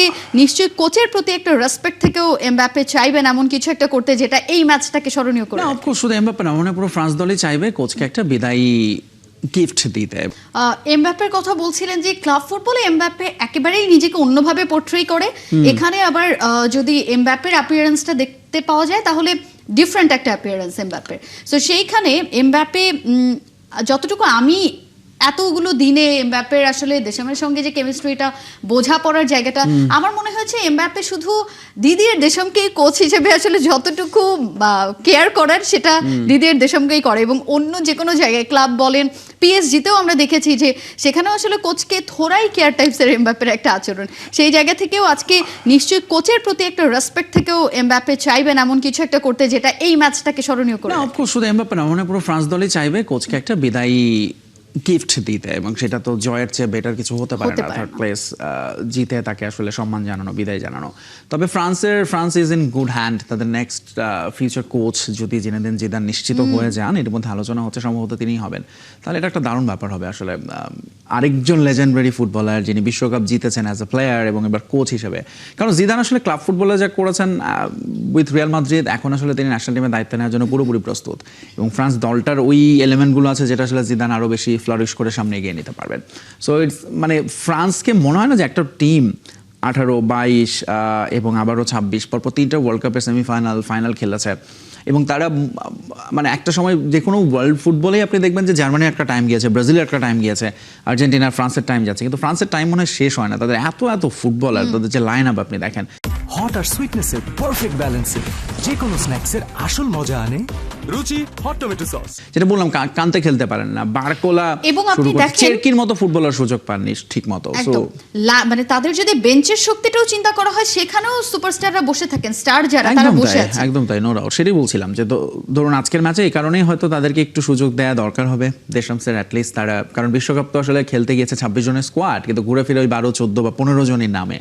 আজকে নিশ্চয়ই কোচের প্রতি একটা রেসপেক্ট থেকেও এমবাপ্পে চাইবেন এমন কিছু একটা করতে যেটা এই ম্যাচটাকে স্মরণীয় করে। না অফকোর্স শুধু এমবাপ্পে না, মনে পুরো ফ্রান্স দলই চাইবে কোচকে একটা বিদায়ী গিফট দিতে। এমবাপ্পের কথা বলছিলেন যে ক্লাব ফুটবলে এমবাপ্পে একেবারেই নিজেকে অন্যভাবে পোর্ট্রে করে, এখানে আবার যদি এমবাপ্পের অ্যাপিয়ারেন্সটা দেখতে পাওয়া যায় তাহলে ডিফারেন্ট একটা অ্যাপিয়ারেন্স এমবাপ্পের। সো সেইখানে এমবাপ্পে যতটুকু আমি এতগুলো দিনে এমবাপ্পের আসলে দেশামের সঙ্গে যে কেমিস্ট্রিটা বোঝাপড়ার জায়গাটা আমার মনে হয়েছে এমবাপ্পে শুধু দিদির দেশমকে কোচ হিসেবে আসলে যতটুকু কেয়ার করার সেটা দিদির দেশমকেই করে, এবং অন্য যে কোনো জায়গায় ক্লাব বলেন পিএসজিতেও আমরা দেখেছি যে সেখানেও আসলে কোচকে থোড়াই কেয়ার টাইপসের এমবাপ্পের একটা আচরণ। সেই জায়গা থেকেও আজকে নিশ্চয়ই কোচের প্রতি একটা রেসপেক্ট থেকেও এমবাপ্পে চাইবেন এমন কিছু একটা করতে যেটা এই ম্যাচটাকে স্মরণীয় করে। না অফকোর্স শুধু এমবাপ্পে না, মনে পুরো ফ্রান্স দলই চাইবে কোচকে একটা বিদায়ী গিফট দিতে, এবং সেটা তো জয়ের চেয়ে বেটার কিছু হতে পারে না। থার্ড প্লেস জিতে তাকে আসলে সম্মান জানানো, বিদায় জানানো। তবে France is in good hand. তাদের নেক্সট ফিউচার কোচ যদি জিনেদিন জিদান নিশ্চিত হয়ে যান, এর মধ্যে আলোচনা হচ্ছে সম্ভবত তিনিই হবেন, তাহলে এটা একটা দারুণ ব্যাপার হবে আসলে। আরেকজন লেজেন্ডারি ফুটবলার যিনি বিশ্বকাপ জিতেছেন অ্যাজ এ প্লেয়ার এবং এবার কোচ হিসেবে, কারণ জিদান আসলে ক্লাব ফুটবলে যা করেছেন উইথ রিয়াল মাদ্রিদ, এখন আসলে তিনি ন্যাশনাল টিমের দায়িত্ব নেওয়ার জন্য পুরোপুরি প্রস্তুত, এবং ফ্রান্স দলটার ওই এলিমেন্টগুলো আছে যেটা আসলে জিদান আরও বেশি ফ্লারিশ করে সামনে এগিয়ে নিতে পারবেন। সো ইটস মানে ফ্রান্সকে মনে হয় না যে একটা টিম 18, 22 এবং আবারও 26 পরপর 3টা ওয়ার্ল্ড কাপের সেমিফাইনাল ফাইনাল খেলেছে, এবং তারা মানে একটা সময় যে কোনো ওয়ার্ল্ড ফুটবলেই আপনি দেখবেন যে জার্মানির একটা টাইম গিয়েছে, ব্রাজিলের একটা টাইম গিয়েছে, আর্জেন্টিনা ফ্রান্সের টাইম যাচ্ছে, কিন্তু ফ্রান্সের টাইম মনে হয় শেষ হয় না। তাদের এত ফুটবলার, তাদের যে লাইন আপ আপনি দেখেন, হট আর সুইটনেসের পারফেক্ট ব্যালেন্সে যে কোনো স্ন্যাক্সের আসল মজা আনে রুচি হট টমেটো সস। যেটা বললাম কানতে খেলতে পারেন না, বারকোলা এবং আপনি দেখেন চেরকির মতো ফুটবলার সুযোগ পাননি ঠিক মতো। মানে তাদের যদি বেঞ্চের শক্তিটাও চিন্তা করা হয় সেখানেও সুপারস্টাররা বসে থাকেন, স্টার যারা তারা বসে আছে। একদম তাই, নো ডাউট। সেটাই বলছিলাম যে ধরুন আজকের ম্যাচে এই কারণেই হয়তো তাদেরকে একটু সুযোগ দেওয়া দরকার হবে দেশামসের অ্যাটলিস্ট। তারা কারণ বিশ্বকাপ তো আসলে খেলতে গিয়েছে 26 জনের স্কোয়াড, কিন্তু ঘুরে ফিরে ওই 12, 14 বা 15 জনের নামে।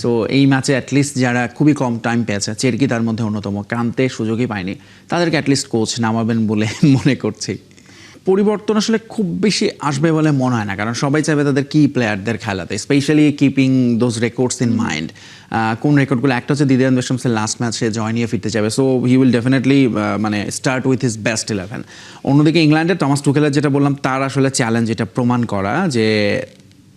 সো এই ম্যাচে অ্যাটলিস্ট যারা খুবই কম টাইম পেয়েছে, চেরকি তার মধ্যে অন্যতম, কানতে সুযোগই পায়নি, তাদেরকে অ্যাটলিস্ট কোচ নামাবেন বলে মনে করছি। পরিবর্তন আসলে খুব বেশি আসবে বলে মনে হয় না, কারণ সবাই চাইবে তাদের কি প্লেয়ারদের খেলাতে, specially keeping those records in mind. কোন রেকর্ডগুলো? একটা হচ্ছে দিদিয়ান দেশামসের লাস্ট ম্যাচ সে জয় নিয়ে ফিরতে যাবে, সো হি উইল ডেফিনেটলি মানে স্টার্ট উইথ হিজ বেস্ট 11। অন্যদিকে ইংল্যান্ডের টমাস টুখেলের যেটা বললাম, তার আসলে চ্যালেঞ্জ এটা প্রমাণ করা যে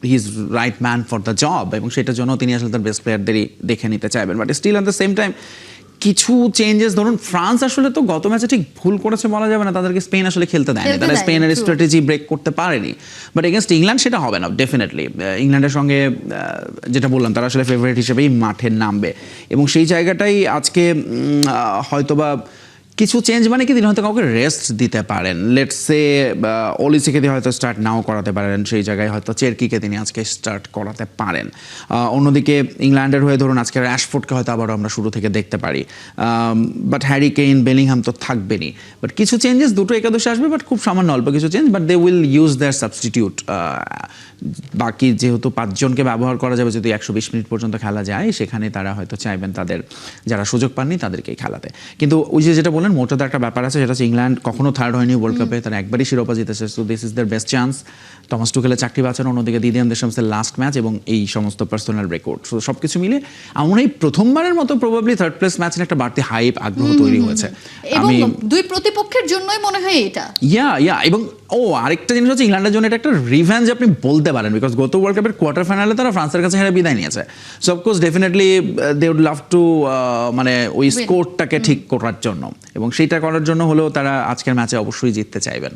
he is right man for the job, এবং সেটার জন্য তিনি আসলে তার বেস্ট প্লেয়ারদেরই দেখে নিতে চাইবেন। But still at the same time কিছু চেঞ্জেস, ধরুন ফ্রান্স আসলে তো গত ম্যাচে ঠিক ভুল করেছে বলা যাবে না, তাদেরকে স্পেন আসলে খেলতে দেয়নি, তারা স্পেনের স্ট্র্যাটেজি ব্রেক করতে পারেনি। বাট এগেনস্ট ইংল্যান্ড সেটা হবে না ডেফিনেটলি। ইংল্যান্ডের সঙ্গে যেটা বললাম, তারা আসলে ফেভারিট হিসেবেই মাঠে নামবে, এবং সেই জায়গাটাই আজকে হয়তোবা কিছু চেঞ্জ মানে কি, তিনি হয়তো কাউকে রেস্ট দিতে পারেন, লেটস সে অলিসিকে দিয়ে হয়তো স্টার্ট নাও করাতে পারেন, সেই জায়গায় হয়তো চেরকিকে তিনি আজকে স্টার্ট করাতে পারেন। অন্যদিকে ইংল্যান্ডের হয়ে ধরুন আজকে র্যাশফোর্ডকে হয়তো আবারও আমরা শুরু থেকে দেখতে পারি, বাট হ্যারি কেইন, বেলিংহাম তো থাকবেনই। বাট কিছু চেঞ্জেস দুটো একাদশে আসবে, বাট খুব সামান্য অল্প কিছু change, but they will use their substitute. বাকি যেহেতু 5 জনকে ব্যবহার করা যাবে, যদি 120 মিনিট পর্যন্ত খেলা যায়, সেখানে তারা হয়তো চাইবেন তাদের যারা সুযোগ পাননি তাদেরকেই খেলাতে। কিন্তু ওই যেটা বললেন মোটাতে একটা ব্যাপার আছে, সেটা হচ্ছে ইংল্যান্ড কখনো থার্ড হয়নি ওয়ার্ল্ড কাপে, তারা একবারই শিরোপা জিতেছে, so this is their best chance. Thomas টুখেলের চাকরি বাঁচানো, অন্যদিকে দিদিয়ান দেশামসের লাস্ট ম্যাচ এবং এই সমস্ত পার্সোনাল রেকর্ড, সো সব কিছু মিলে আমার এই প্রথমবারের মতো প্রবাবলি থার্ড প্লেস ম্যাচের একটা বাড়তি হাইপ, আগ্রহ তৈরি হয়েছে। এবং দুই প্রতিপক্ষের জন্যই মনে হয় এটা এবং আরেকটা জিনিস হচ্ছে ইংল্যান্ডের জন্য এটা একটা রিভেঞ্জ আপনি বলতে পারেন, বিকজ গত ওয়ার্ল্ড কাপের কোয়ার্টার ফাইনালে তারা ফ্রান্সের কাছে হেরে বিদায় নিয়েছে। So of course definitely they would love to মানে ওই স্কোরটাকে ঠিক করার জন্য, এবং সেইটা করার জন্য হলেও তারা আজকের ম্যাচে অবশ্যই জিততে চাইবেন।